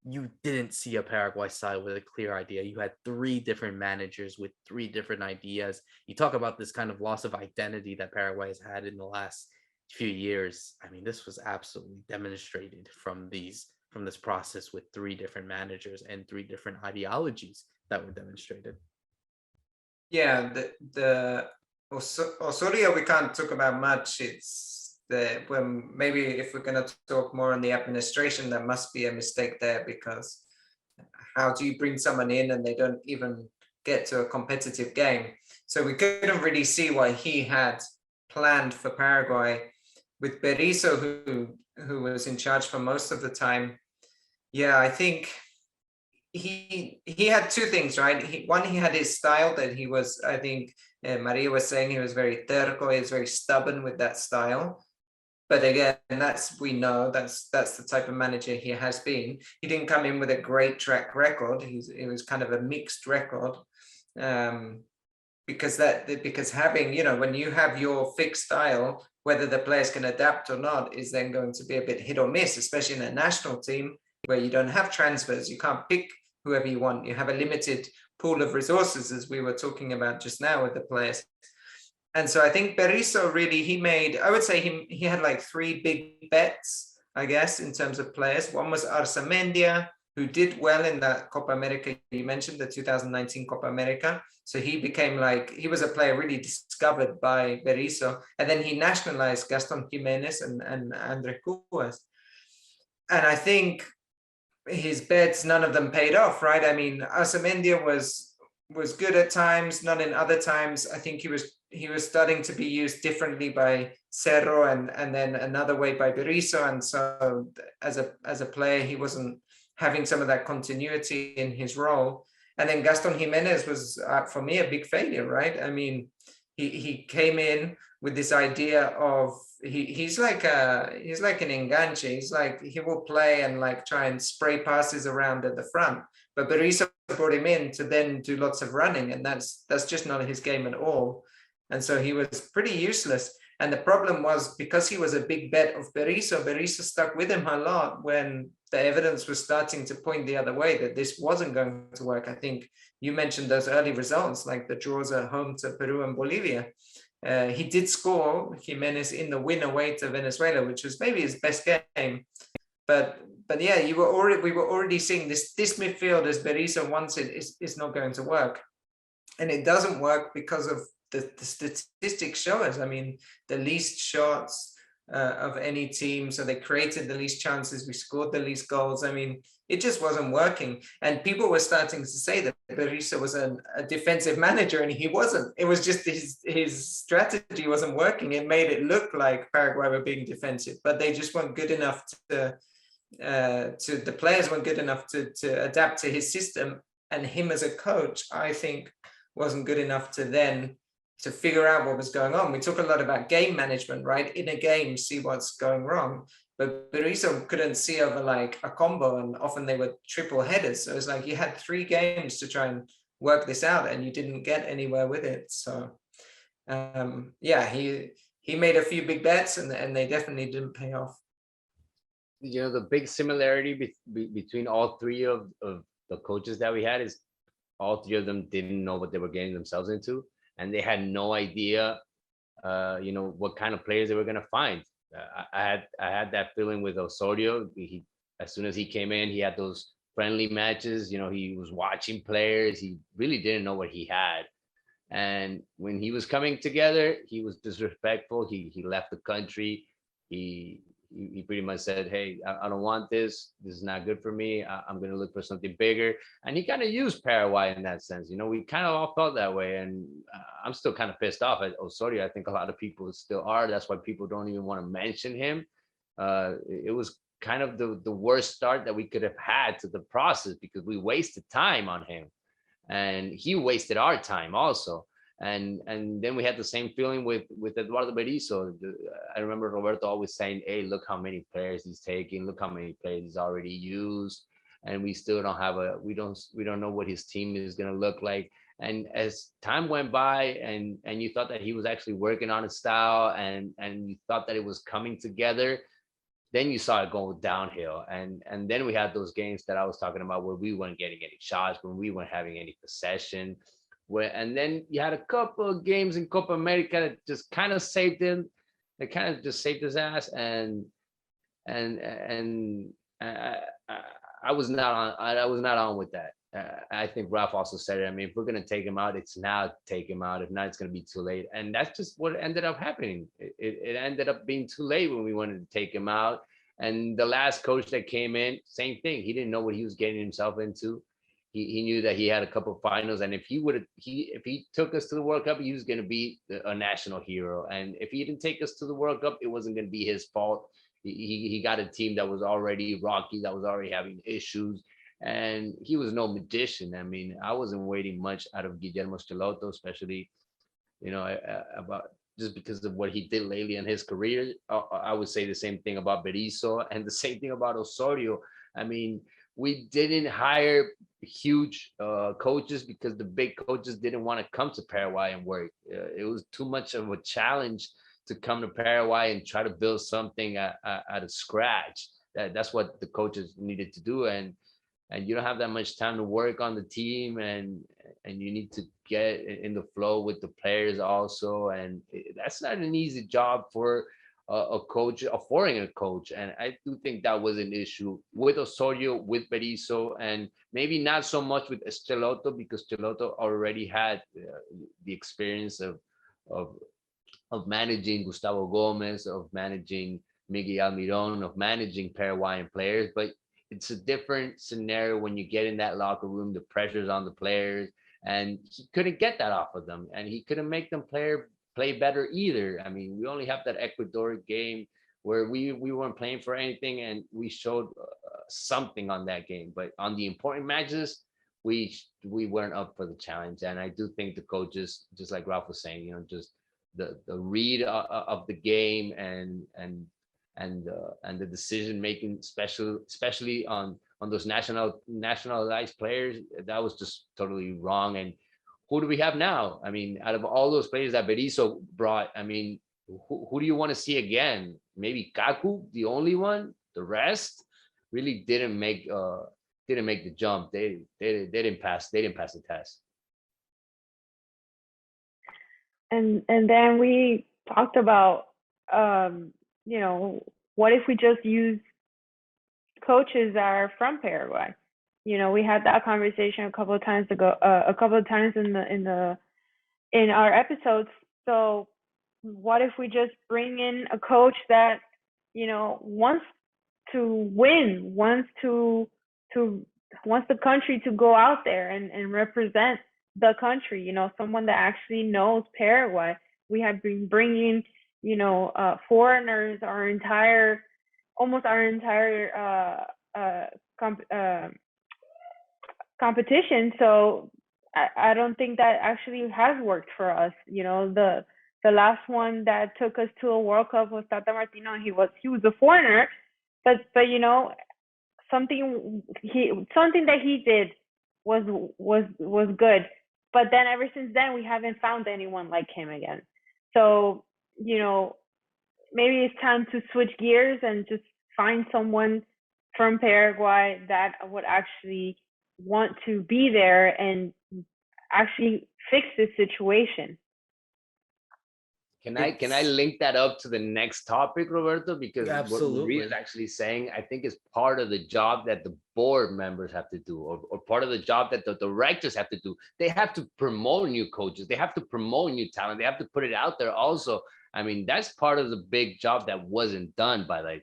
you didn't see a Paraguay side with a clear idea. You had 3 different managers with 3 different ideas. You talk about this kind of loss of identity that Paraguay has had in the last few years. I mean, this was absolutely demonstrated from this process, with 3 different managers and 3 different ideologies that were demonstrated. Yeah, the Osorio we can't talk about much. It's when maybe if we're going to talk more on the administration, there must be a mistake there, because how do you bring someone in and they don't even get to a competitive game? So we couldn't really see what he had planned for Paraguay. With Berizzo, who was in charge for most of the time, yeah, I think he had 2 things, right? He had his style that he was, I think Maria was saying, he was very terco, he was very stubborn with that style. But again, we know that's the type of manager he has been. He didn't come in with a great track record. It was kind of a mixed record, because having, when you have your fixed style, whether the players can adapt or not is then going to be a bit hit or miss, especially in a national team where you don't have transfers. You can't pick whoever you want. You have a limited pool of resources, as we were talking about just now with the players. And so I think Berizzo really, I would say he had like 3 big bets, I guess, in terms of players. One was Arzamendia, who did well in that Copa America you mentioned, the 2019 Copa America. So he was a player really discovered by Berizzo. And then he nationalized Gaston Jimenez and Andre Cuevas. And I think his bets, none of them paid off, right? I mean, Arzamendia was good at times, not in other times. I think he was starting to be used differently by Cerro and then another way by Berizzo. And so as a player, he wasn't having some of that continuity in his role. And then Gaston Jimenez was, for me, a big failure, right? I mean, he came in with this idea of he's like an enganche. He's like, he will play and like try and spray passes around at the front. But Berizzo brought him in to then do lots of running, and that's just not his game at all. And so he was pretty useless. And the problem was, because he was a big bet of Berizzo stuck with him a lot when the evidence was starting to point the other way, that this wasn't going to work. I think you mentioned those early results, like the draws at home to Peru and Bolivia. He did score, Jimenez, in the win away to Venezuela, which was maybe his best game. But yeah, we were already seeing this midfield, as Berizzo wants it, is not going to work. And it doesn't work because of the statistics show us. I mean, the least shots of any team. So they created the least chances. We scored the least goals. I mean, it just wasn't working. And people were starting to say that Berizzo was a defensive manager, and he wasn't. It was just his strategy wasn't working. It made it look like Paraguay were being defensive, but they just weren't good enough to the players weren't good enough to adapt to his system. And him as a coach, I think, wasn't good enough to figure out what was going on. We talk a lot about game management, right? In a game, see what's going wrong. But Berizzo couldn't see over like a combo, and often they were triple headers. So it's like you had 3 games to try and work this out, and you didn't get anywhere with it. So yeah, he made a few big bets, and they definitely didn't pay off. You know, the big similarity between all 3 of the coaches that we had is all 3 of them didn't know what they were getting themselves into, and they had no idea, you know, what kind of players they were going to find. I had that feeling with Osorio. As soon as he came in, he had those friendly matches. You know, he was watching players. He really didn't know what he had. And when he was coming together, he was disrespectful. He left the country. He pretty much said, hey, I don't want this. This is not good for me. I'm going to look for something bigger. And he kind of used Paraguay in that sense. You know, we kind of all felt that way. And I'm still kind of pissed off at Osorio. I think a lot of people still are. That's why people don't even want to mention him. It was kind of the worst start that we could have had to the process, because we wasted time on him. And he wasted our time also. And then we had the same feeling with Eduardo Berizzo. I remember Roberto always saying, hey, look how many players he's taking, look how many players he's already used, and we still don't have we don't know what his team is going to look like. And as time went by, and you thought that he was actually working on his style, and you thought that it was coming together, then you saw it go downhill. And then we had those games that I was talking about where we weren't getting any shots, when we weren't having any possession. And then you had a couple of games in Copa America that just kind of saved him. They kind of just saved his ass. And I was not on. I was not on with that. I think Ralph also said it. I mean, if we're gonna take him out, it's now. Take him out. If not, it's gonna be too late. And that's just what ended up happening. It ended up being too late when we wanted to take him out. And the last coach that came in, same thing. He didn't know what he was getting himself into. He knew that he had a couple of finals, and if he took us to the World Cup, he was going to be a national hero. And if he didn't take us to the World Cup, it wasn't going to be his fault. He got a team that was already rocky, that was already having issues, and he was no magician. I mean, I wasn't waiting much out of Guillermo Schelotto, especially, you know, about just because of what he did lately in his career. I would say the same thing about Berizzo, and the same thing about Osorio. I mean, we didn't hire huge coaches because the big coaches didn't want to come to Paraguay and work. It was too much of a challenge to come to Paraguay and try to build something out of scratch. That's what the coaches needed to do. And and you don't have that much time to work on the team, and you need to get in the flow with the players also, and that's not an easy job for a coach, a foreigner coach. And I do think that was an issue with Osorio, with Berizzo, and maybe not so much with Esteloto, because Esteloto already had the experience of of managing Gustavo Gomez, of managing Miguel Almiron, of managing Paraguayan players. But it's a different scenario when you get in that locker room, the pressure's on the players, and he couldn't get that off of them, and he couldn't make them play better either. I mean, we only have that Ecuador game where we weren't playing for anything, and we showed something on that game. But on the important matches, we weren't up for the challenge. And I do think the coaches, just like Ralph was saying, just the read of the game, and the decision making, especially on those nationalized players, that was just totally wrong. And who do we have now? I mean, out of all those players that Berizzo brought, I mean, who do you want to see again? Maybe Kaku, the only one. The rest really didn't make the jump. They didn't pass. They didn't pass the test. And then we talked about what if we just use coaches that are from Paraguay? We had that conversation a couple of times in our episodes. So what if we just bring in a coach that wants to win, wants the country to go out there and represent the country, someone that actually knows Paraguay. We have been bringing foreigners almost our entire competition. So I don't think that actually has worked for us. The last one that took us to a World Cup was Tata Martino. He was a foreigner, but something that he did was good. But then ever since then, we haven't found anyone like him again. So, maybe it's time to switch gears and just find someone from Paraguay that would actually want to be there and actually fix this situation. Can I link that up to the next topic, Roberto? Because absolutely, what Maria is actually saying, I think, is part of the job that the board members have to do, or part of the job that the directors have to do. They have to promote new coaches. They have to promote new talent. They have to put it out there also. I mean, that's part of the big job that wasn't done by the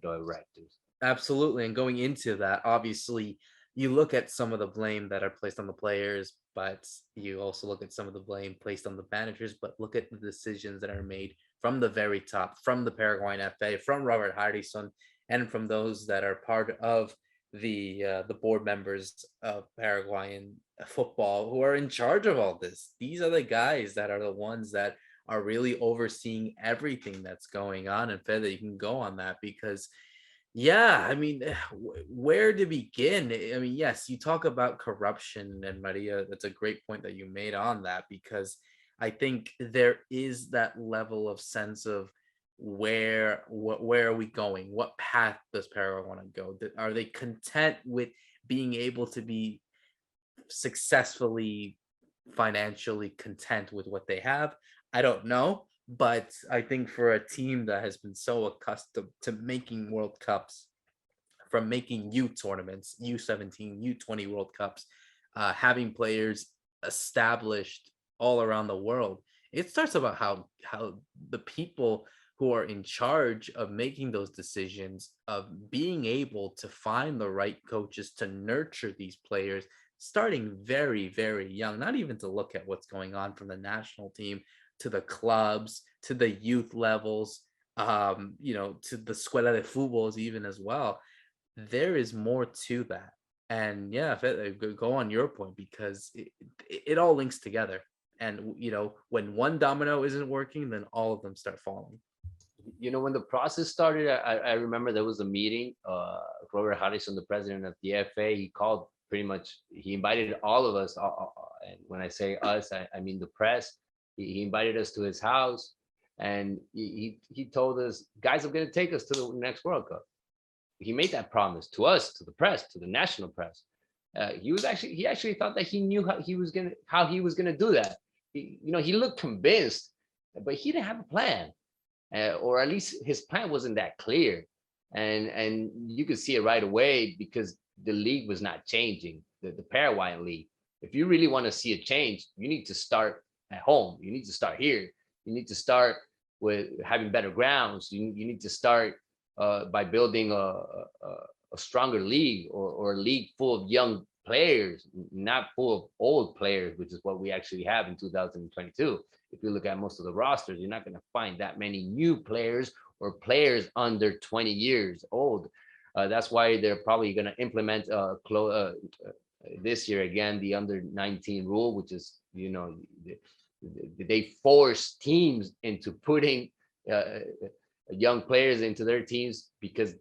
directors. Absolutely. And going into that, obviously, you look at some of the blame that are placed on the players, but you also look at some of the blame placed on the managers. But look at the decisions that are made from the very top, from the Paraguayan FA, from Robert Harrison, and from those that are part of the board members of Paraguayan football who are in charge of all this. These are the guys that are the ones that are really overseeing everything that's going on. And Fede, you can go on that because yeah, I mean, where to begin? I mean, yes, you talk about corruption, and Maria, that's a great point that you made on that, because I think there is that level of sense of where are we going? What path does Paraguay want to go? Are they content with being able to be successfully financially content with what they have? I don't know. But I think for a team that has been so accustomed to making World Cups, from making youth tournaments, U17, U20 World Cups, having players established all around the world, it starts about how the people who are in charge of making those decisions, of being able to find the right coaches to nurture these players, starting very, very young, not even to look at what's going on from the national team, to the clubs, to the youth levels, to the Escuela de Fútbol even as well. There is more to that. And yeah, go on your point, because it all links together. And, when one domino isn't working, then all of them start falling. When the process started, I remember there was a meeting. Robert Harrison, the president of the FA, he called he invited all of us. And when I say us, I mean the press. He invited us to his house, and he told us, guys, I'm going to take us to the next World Cup. he made that promise to us, to the press, to the national press. He actually thought that he knew how he was gonna do that. He looked convinced, but he didn't have a plan, or at least his plan wasn't that clear, and you could see it right away because the league was not changing, the Paraguayan league. If you really want to see a change, you need to start at home. You need to start here. You need to start with having better grounds. You need to start by building a stronger league, or a league full of young players, not full of old players, which is what we actually have in 2022. If you look at most of the rosters, you're not going to find that many new players or players under 20 years old. That's why they're probably going to implement this year again the under 19 rule, which is, they force teams into putting young players into their teams because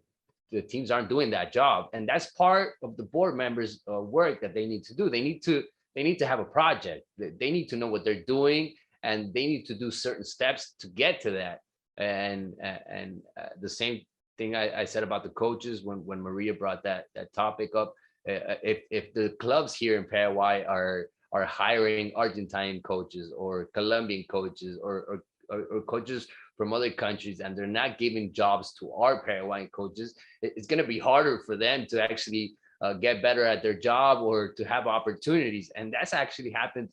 the teams aren't doing that job, and that's part of the board members' work that they need to do. They need to have a project. They need to know what they're doing, and they need to do certain steps to get to that. And the same thing I said about the coaches when Maria brought that topic up. If the clubs here in Paraguay are hiring Argentine coaches or Colombian coaches or coaches from other countries, and they're not giving jobs to our Paraguayan coaches, it's going to be harder for them to actually get better at their job or to have opportunities. And that's actually happened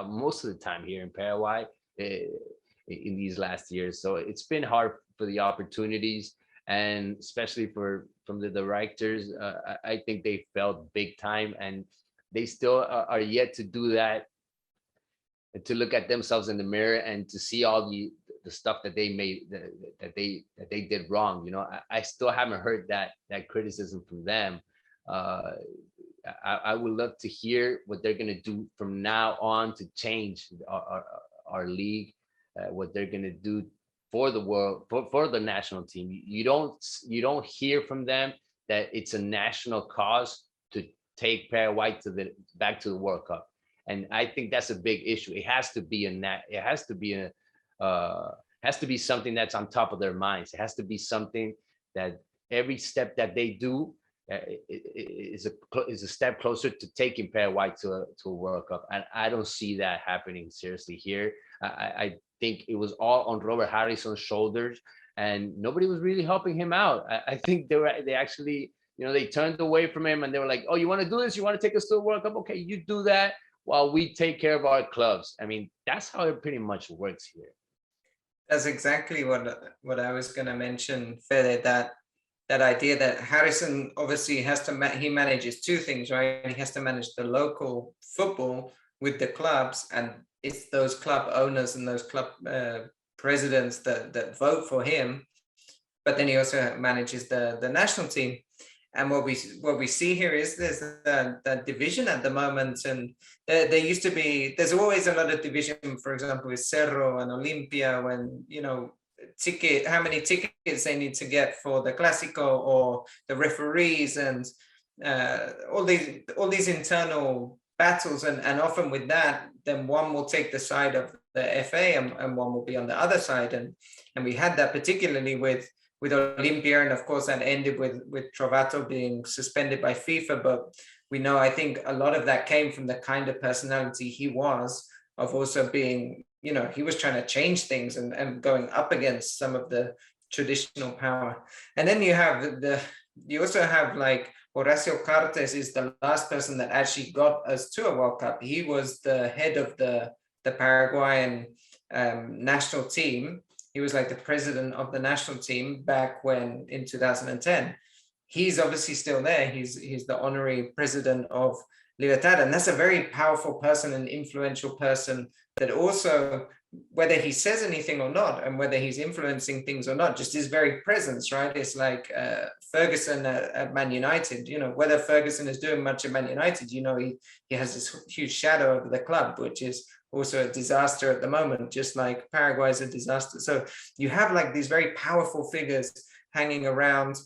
most of the time here in Paraguay in these last years. So it's been hard for the opportunities, and especially from the directors. I think they felt big time, and they still are yet to do that, to look at themselves in the mirror and to see all the stuff that they made, that they did wrong. I still haven't heard that criticism from them. I would love to hear what they're going to do from now on to change our league, what they're going to do for the world, for the national team. You don't hear from them that it's a national cause to take Paraguay back to the World Cup. And I think that's a big issue. It has to be something that's on top of their minds. It has to be something that every step that they do is a step closer to taking Paraguay to a World Cup. And I don't see that happening seriously here. I think it was all on Robert Harrison's shoulders, and nobody was really helping him out. I think they actually, they turned away from him, and they were like, "Oh, you want to do this? You want to take us to the World Cup? Okay, you do that while we take care of our clubs." I mean, that's how it pretty much works here. That's exactly what I was going to mention, Fede, that idea that Harrison obviously has to, he manages two things, right? He has to manage the local football with the clubs, and it's those club owners and those club presidents that vote for him. But then he also manages the national team. And what we see here is there's that division at the moment, and there's always another division, for example, with Cerro and Olimpia, when, how many tickets they need to get for the Clásico or the referees, and all these internal battles, and often with that, then one will take the side of the FA and one will be on the other side, and we had that particularly with Olimpia, and of course that ended with Trovato being suspended by FIFA. But we know, I think a lot of that came from the kind of personality he was, of also being, he was trying to change things and going up against some of the traditional power. And then you also have like Horacio Cartes is the last person that actually got us to a World Cup. He was the head of the Paraguayan national team. He was like the president of the national team back when, in 2010. He's obviously still there. He's the honorary president of Libertad. And that's a very powerful person, an influential person that also, whether he says anything or not, and whether he's influencing things or not, just his very presence, right? It's like Ferguson at Man United, whether Ferguson is doing much at Man United, he has this huge shadow over the club, which is also a disaster at the moment, just like Paraguay is a disaster. So you have like these very powerful figures hanging around,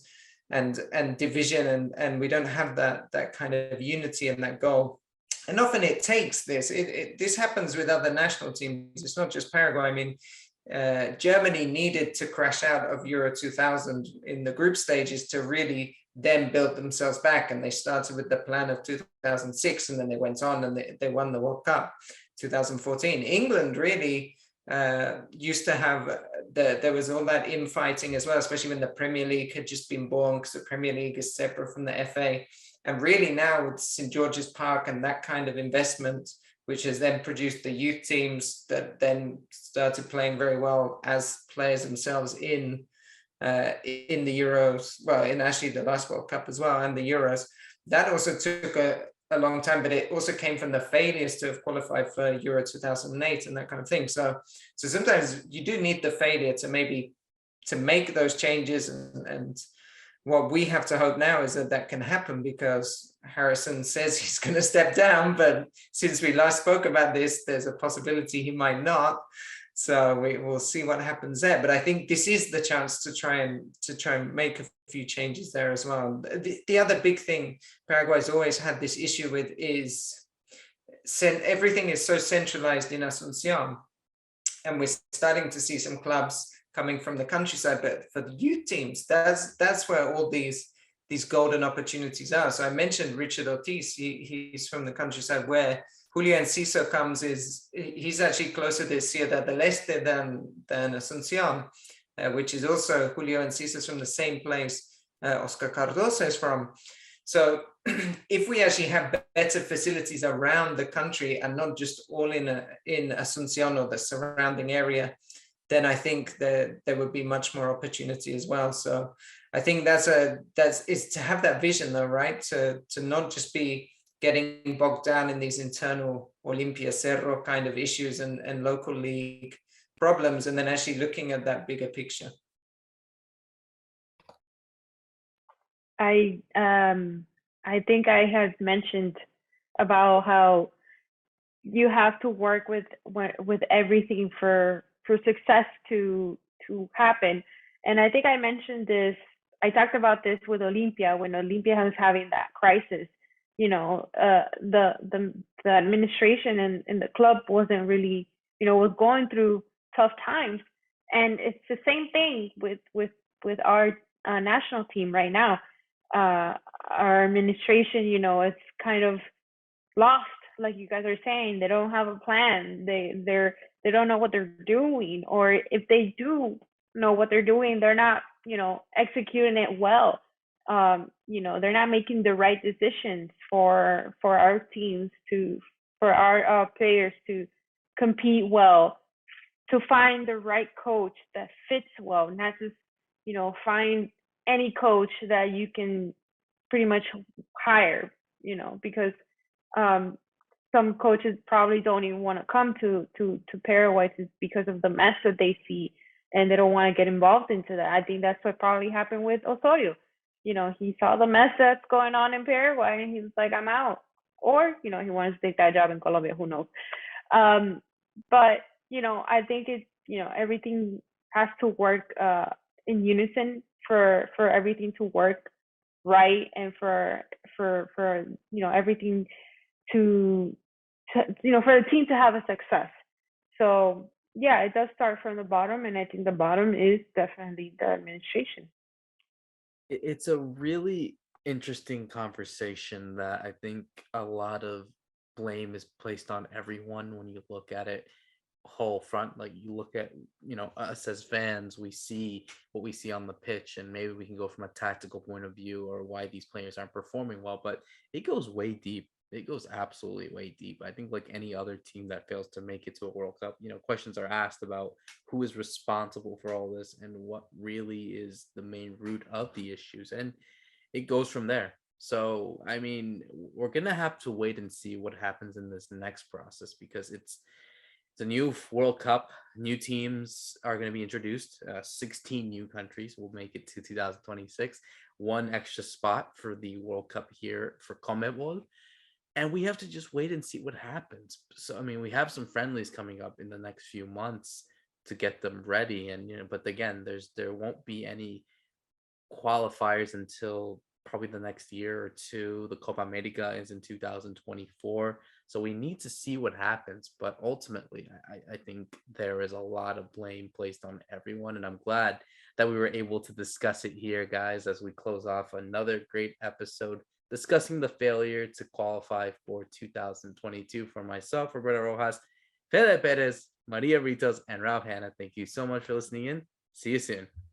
and division, and we don't have that kind of unity and that goal. And often it takes this. This happens with other national teams. It's not just Paraguay. I mean, Germany needed to crash out of Euro 2000 in the group stages to really then build themselves back. And they started with the plan of 2006, and then they went on and they won the World Cup 2014. England really used to have, there was all that infighting as well, especially when the Premier League had just been born, because the Premier League is separate from the FA. And really now with St. George's Park and that kind of investment, which has then produced the youth teams that then started playing very well as players themselves in the Euros, well, in actually the last World Cup as well, and the Euros. That also took a long time, but it also came from the failures to have qualified for Euro 2008 and that kind of thing. So sometimes you do need the failure to make those changes, and what we have to hope now is that can happen, because Harrison says he's going to step down, but since we last spoke about this, there's a possibility he might not. So we will see what happens there. But I think this is the chance to try and make a few changes there as well. The other big thing Paraguay's always had this issue with is everything is so centralized in Asunción, and we're starting to see some clubs coming from the countryside, but for the youth teams, that's where all these golden opportunities are. So I mentioned Richard Ortiz. He's from the countryside. Where Julio Enciso comes he's actually closer to Ciudad del Este than Asunción, which is also Julio Enciso is from the same place Oscar Cardoso is from. So if we actually have better facilities around the country and not just all in Asunción or the surrounding area, then I think there would be much more opportunity as well. So I think that's to have that vision though, right? To not just be getting bogged down in these internal Olimpia Cerro kind of issues and local league problems, and then actually looking at that bigger picture. I think I have mentioned about how you have to work with everything for success to happen. And I think I mentioned this, I talked about this with Olimpia when Olimpia was having that crisis. The administration and the club wasn't really, was going through tough times. And it's the same thing with our national team right now. Our administration, it's kind of lost, like you guys are saying. They don't have a plan. They don't know what they're doing, or if they do know what they're doing, they're not, executing it well. They're not making the right decisions for our teams for our players to compete well, to find the right coach that fits well, not just, find any coach that you can pretty much hire, because some coaches probably don't even want to come to Paraguay because of the mess that they see, and they don't want to get involved into that. I think that's what probably happened with Osorio. He saw the mess that's going on in Paraguay, and he was like, I'm out. Or, he wanted to take that job in Colombia, who knows. But, I think it's, everything has to work in unison for everything to work right, and for everything to for the team to have a success. So yeah, it does start from the bottom, and I think the bottom is definitely the administration. It's a really interesting conversation that I think a lot of blame is placed on everyone when you look at it whole front. Like you look at, us as fans, we see what we see on the pitch, and maybe we can go from a tactical point of view or why these players aren't performing well, but it goes way deep. It goes absolutely way deep. I think like any other team that fails to make it to a World Cup, questions are asked about who is responsible for all this and what really is the main root of the issues. And it goes from there. So, I mean, we're going to have to wait and see what happens in this next process, because it's a new World Cup. New teams are going to be introduced. 16 new countries will make it to 2026. One extra spot for the World Cup here for CONMEBOL. And we have to just wait and see what happens. So, I mean, we have some friendlies coming up in the next few months to get them ready. And, but again, there won't be any qualifiers until probably the next year or two. The Copa America is in 2024. So we need to see what happens. But ultimately, I think there is a lot of blame placed on everyone. And I'm glad that we were able to discuss it here, guys, as we close off another great episode discussing the failure to qualify for 2022 for myself, Roberto Rojas, Fede Perez, Maria Britos, and Ralph Hanna. Thank you so much for listening in. See you soon.